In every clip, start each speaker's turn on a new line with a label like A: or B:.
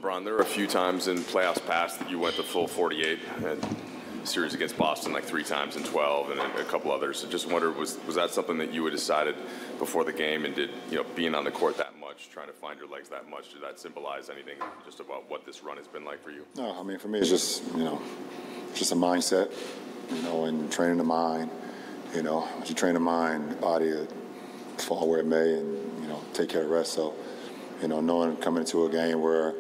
A: LeBron, there were a few times in playoffs past that you went the full 48. Series against Boston like 3 times in 12 and a couple others. I just wondered, was that something that you had decided before the game, and did, you know, being on the court that much, trying to find your legs that much, did that symbolize anything just about what this run has been like for you?
B: No, I mean, for me, it's just, you know, just a mindset, you know, and training the mind. You know, as you train the mind, the body will fall where it may, and, you know, take care of the rest. So, you know, knowing coming into a game where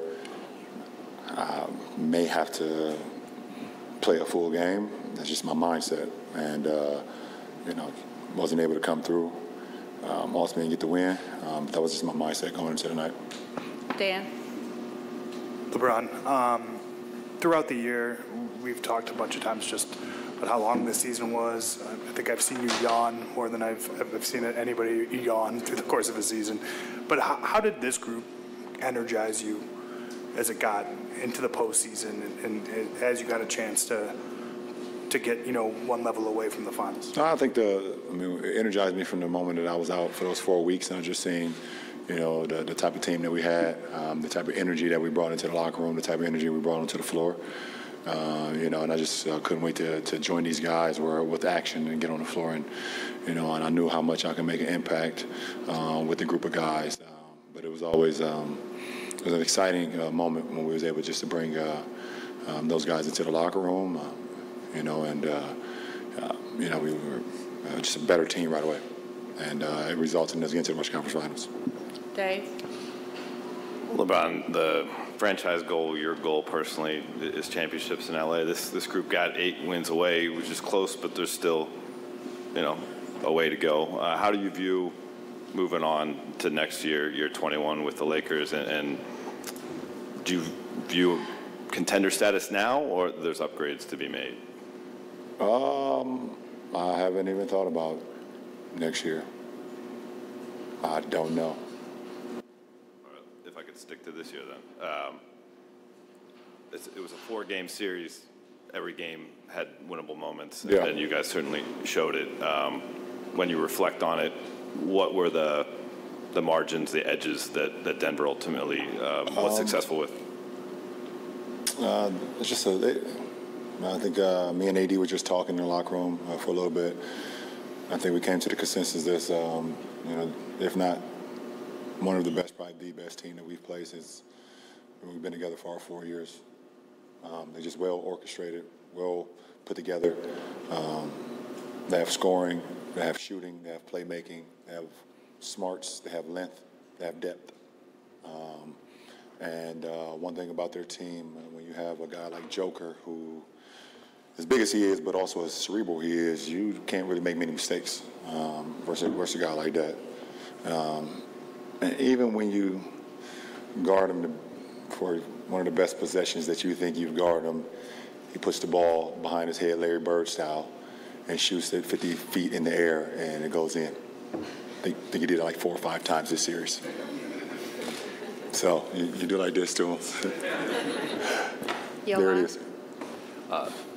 B: I may have to play a full game, that's just my mindset. And, you know, wasn't able to come through. Ultimately get the win. That was just my mindset going into the night.
C: Dan?
D: LeBron, throughout the year, we've talked a bunch of times just about how long this season was. I think I've seen you yawn more than I've seen anybody yawn through the course of a season. But how did this group energize you as it got into the postseason and as you got a chance to get, you know, one level away from the finals?
B: I think it energized me from the moment that I was out for those 4 weeks, and I was just seeing, you know, the type of team that we had, the type of energy that we brought into the locker room, the type of energy we brought onto the floor. You know, and I just couldn't wait to join these guys with action and get on the floor, and, you know, and I knew how much I could make an impact with the group of guys. But it was always it was an exciting moment when we was able just to bring those guys into the locker room. You know, and, you know, we were just a better team right away. And it resulted in us getting to the Western Conference Finals.
C: Dave?
E: LeBron, the franchise goal, your goal personally, is championships in LA. This group got 8 wins away, which is close, but there's still, you know, a way to go. How do you view moving on to next year, year 21 with the Lakers, and do you view contender status now, or there's upgrades to be made?
B: I haven't even thought about next year. I don't know.
E: If I could stick to this year then. It was a 4-game series. Every game had winnable moments,
B: yeah.
E: And you guys certainly showed it. When you reflect on it, what were the margins, the edges that Denver ultimately was successful with?
B: It's just I think me and AD were just talking in the locker room for a little bit. I think we came to the consensus that, you know, if not one of the best, probably the best team that we've played since we've been together for our 4 years. They're just well orchestrated, well put together. They have scoring, they have shooting, they have playmaking, they have smarts, they have length, they have depth. And one thing about their team, when you have a guy like Joker, who, as big as he is, but also as cerebral he is, you can't really make many mistakes versus a guy like that. And even when you guard him for one of the best possessions that you think you've guarded him, he puts the ball behind his head, Larry Bird style, and shoots it 50 feet in the air, and it goes in. I think he did it like 4 or 5 times this series. So you do like this to him. There it is.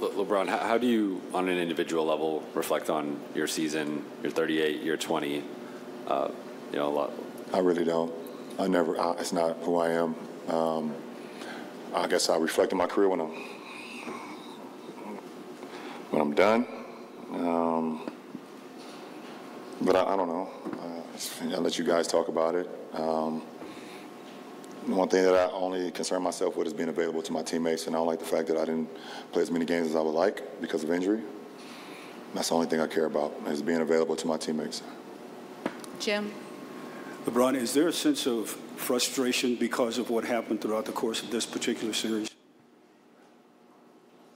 F: LeBron, how do you, on an individual level, reflect on your season, your 38, your 20? You know, a lot.
B: I really don't. It's not who I am. I guess I reflect on my career when I'm done. But I don't know. I'll let you guys talk about it. One thing that I only concern myself with is being available to my teammates, and I don't like the fact that I didn't play as many games as I would like because of injury. That's the only thing I care about, is being available to my teammates.
C: Jim?
G: LeBron, is there a sense of frustration because of what happened throughout the course of this particular series?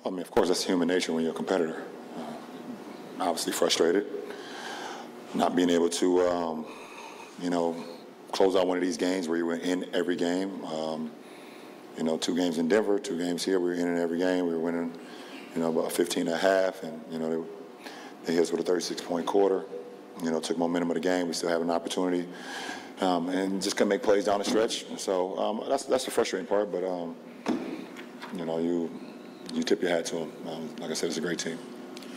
B: I mean, of course, that's human nature when you're a competitor. Obviously frustrated, not being able to, you know, close out one of these games where you were in every game. You know, 2 games in Denver, 2 games here. We were in every game. We were winning, you know, about 15 and a half. And, you know, they hit us with a 36-point quarter. You know, took momentum of the game. We still have an opportunity. And just couldn't make plays down the stretch. So that's the frustrating part. But, you know, you tip your hat to them. Like I said, it's a great team.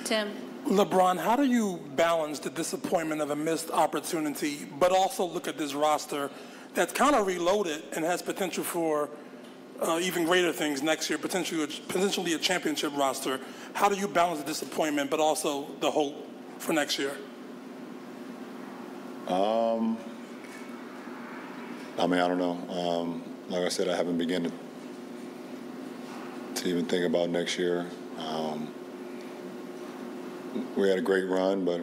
C: Tim?
H: LeBron, how do you balance the disappointment of a missed opportunity, but also look at this roster that's kind of reloaded and has potential for even greater things next year, potentially a championship roster. How do you balance the disappointment but also the hope for next year?
B: I mean, I don't know. Like I said, I haven't begun to even think about next year. We had a great run, but,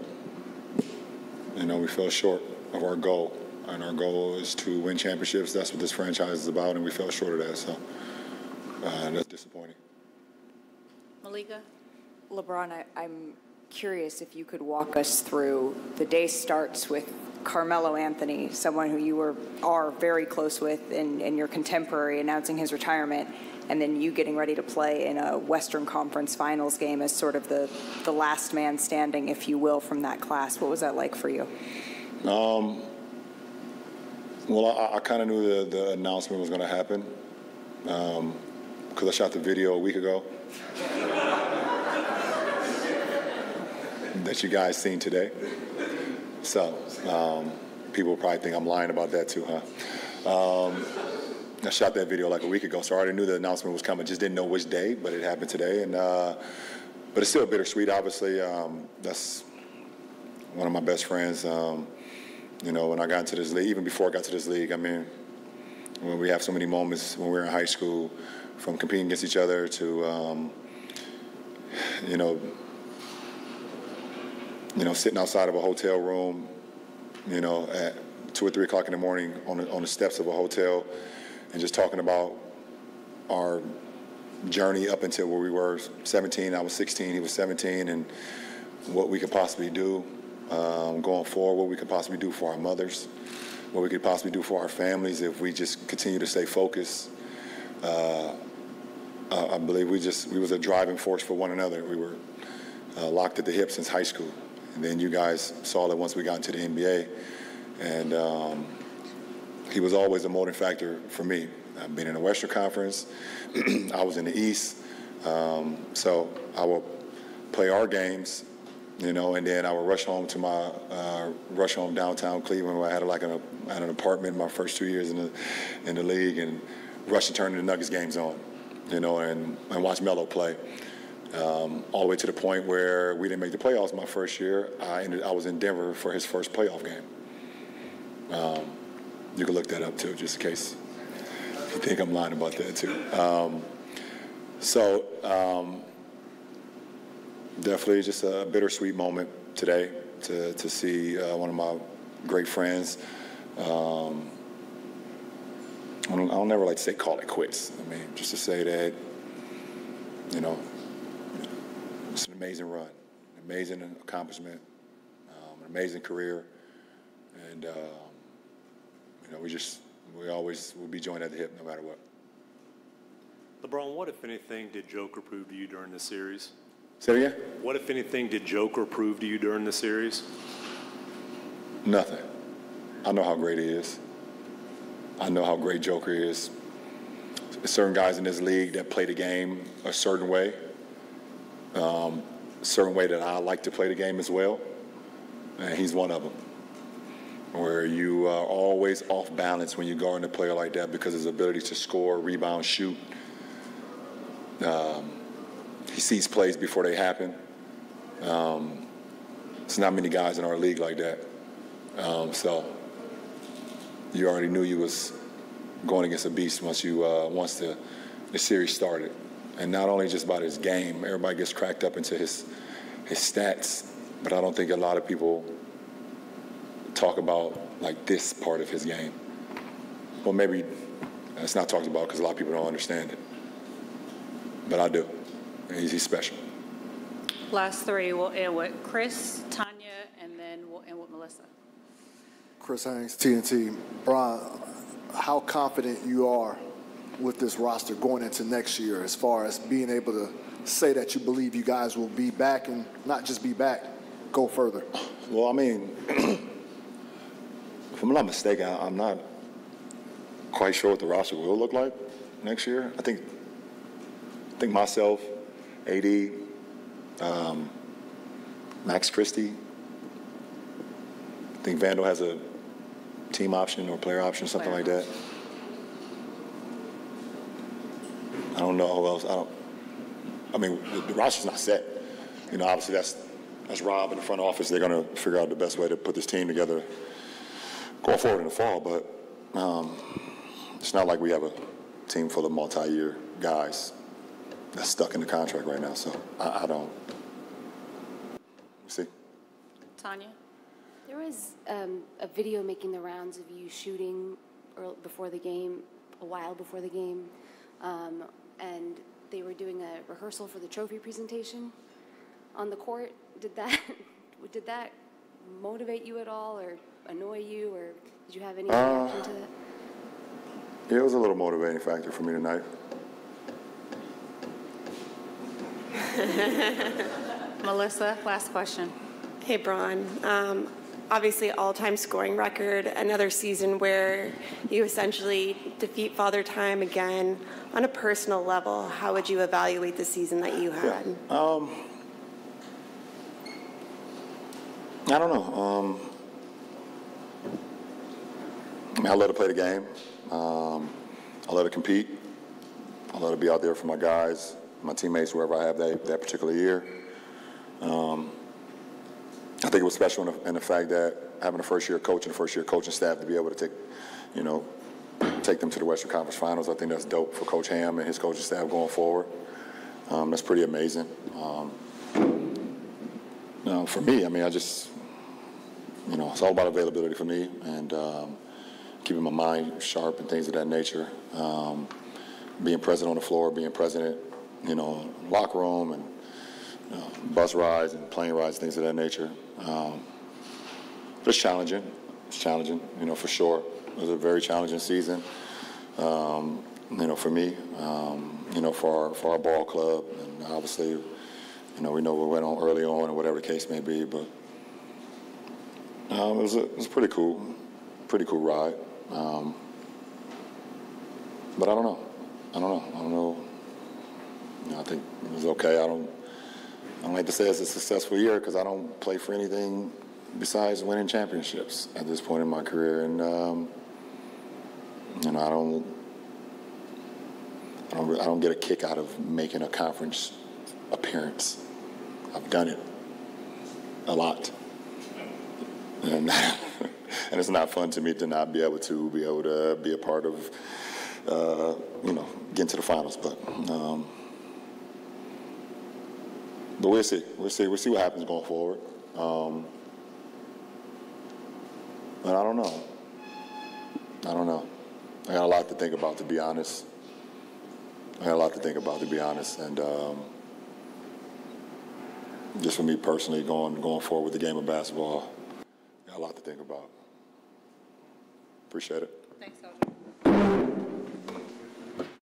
B: we fell short of our goal. And our goal is to win championships. That's what this franchise is about, and we fell short of that. So that's disappointing.
C: Malika?
I: LeBron, I'm curious if you could walk us through the day starts with Carmelo Anthony, someone who you are very close with and your contemporary, announcing his retirement, and then you getting ready to play in a Western Conference Finals game as sort of the last man standing, if you will, from that class. What was that like for you?
B: Well, I kind of knew the announcement was going to happen because I shot the video a week ago that you guys seen today. So people probably think I'm lying about that too, huh? I shot that video like a week ago, so I already knew the announcement was coming. Just didn't know which day, but it happened today. And but it's still bittersweet, obviously. That's one of my best friends. When I got into this league, even before I got to this league, I mean, when we have so many moments when we were in high school, from competing against each other to, sitting outside of a hotel room, at 2 or 3 o'clock in the morning on the steps of a hotel, and just talking about our journey up until where we were 17. I was 16, he was 17, and what we could possibly do going forward, what we could possibly do for our mothers, what we could possibly do for our families if we just continue to stay focused. I believe we was a driving force for one another. We were locked at the hip since high school. And then you guys saw that once we got into the NBA. And he was always a motivating factor for me. I've been in the Western Conference. I was in the East. So I would play our games, and then I would rush home to my rush home downtown Cleveland, where I had an apartment my first 2 years in the league, and rush and turn the Nuggets games on, and watch Melo play. All the way to the point where we didn't make the playoffs my first year. I was in Denver for his first playoff game. You can look that up too, just in case you think I'm lying about that too. Definitely just a bittersweet moment today to see one of my great friends. I'll never like to say call it quits. I mean, just to say that, it's an amazing run, an amazing accomplishment, an amazing career, and we always will be joined at the hip no matter what.
J: LeBron, what, if anything, did Joker prove to you during this series?
B: Say it again?
J: What, if anything, did Joker prove to you during the series?
B: Nothing. I know how great he is. I know how great Joker is. There's certain guys in this league that play the game a certain way that I like to play the game as well, and he's one of them. Where you are always off balance when you guard a player like that because of his ability to score, rebound, shoot. He sees plays before they happen. There's not many guys in our league like that. So you already knew you was going against a beast once the series started. And not only just about his game, everybody gets cracked up into his stats, but I don't think a lot of people talk about like this part of his game. Well, maybe it's not talked about because a lot of people don't understand it. But I do. He's special.
C: Last three, we'll end with Chris, Tanya, and then we'll end with Melissa.
K: Chris Haynes, TNT. Brian, how confident you are with this roster going into next year as far as being able to say that you believe you guys will be back and not just be back, go further?
B: Well, I mean, if I'm not mistaken, I'm not quite sure what the roster will look like next year. I think myself, AD, Max Christie. I think Vandal has a team option or player option, something like that. don't know who else. I mean, the roster's not set. You know, obviously that's Rob in the front office. They're going to figure out the best way to put this team together going forward in the fall. But it's not like we have a team full of multi-year guys that's stuck in the contract right now. So I don't. See.
C: Tanya?
L: There was a video making the rounds of you shooting before the game, a while before the game, and they were doing a rehearsal for the trophy presentation on the court. Did that motivate you at all, or annoy you, or did you have any reaction to that?
B: Yeah, it was a little motivating factor for me tonight.
C: Melissa, last question.
M: Hey, Bron. Obviously, all-time scoring record, another season where you essentially defeat Father Time again. On a personal level, how would you evaluate the season that you had?
B: Yeah. I don't know. I mean, I love to play the game. I love to compete. I love to be out there for my guys, my teammates, wherever I have that particular year. I think it was special in the fact that having a first-year coach and a first-year coaching staff to be able to take them to the Western Conference Finals. I think that's dope for Coach Ham and his coaching staff going forward. That's pretty amazing. For me, I mean, it's all about availability for me and keeping my mind sharp and things of that nature. Being present on the floor, being present, locker room and bus rides and plane rides, things of that nature. It's challenging. It's challenging, for sure. It was a very challenging season, for me, for our ball club. And obviously, we know we went on early on or whatever the case may be. But it was a pretty cool ride. But I don't know. I think it was okay. I don't like to say it's a successful year because I don't play for anything besides winning championships at this point in my career, and I don't get a kick out of making a conference appearance. I've done it a lot, and it's not fun to me to not be able to be a part of getting to the finals, but we'll see. We'll see what happens going forward. But I don't know. I got a lot to think about, to be honest. And just for me personally, going forward with the game of basketball, I got a lot to think about. Appreciate it.
C: Thanks, Elgin.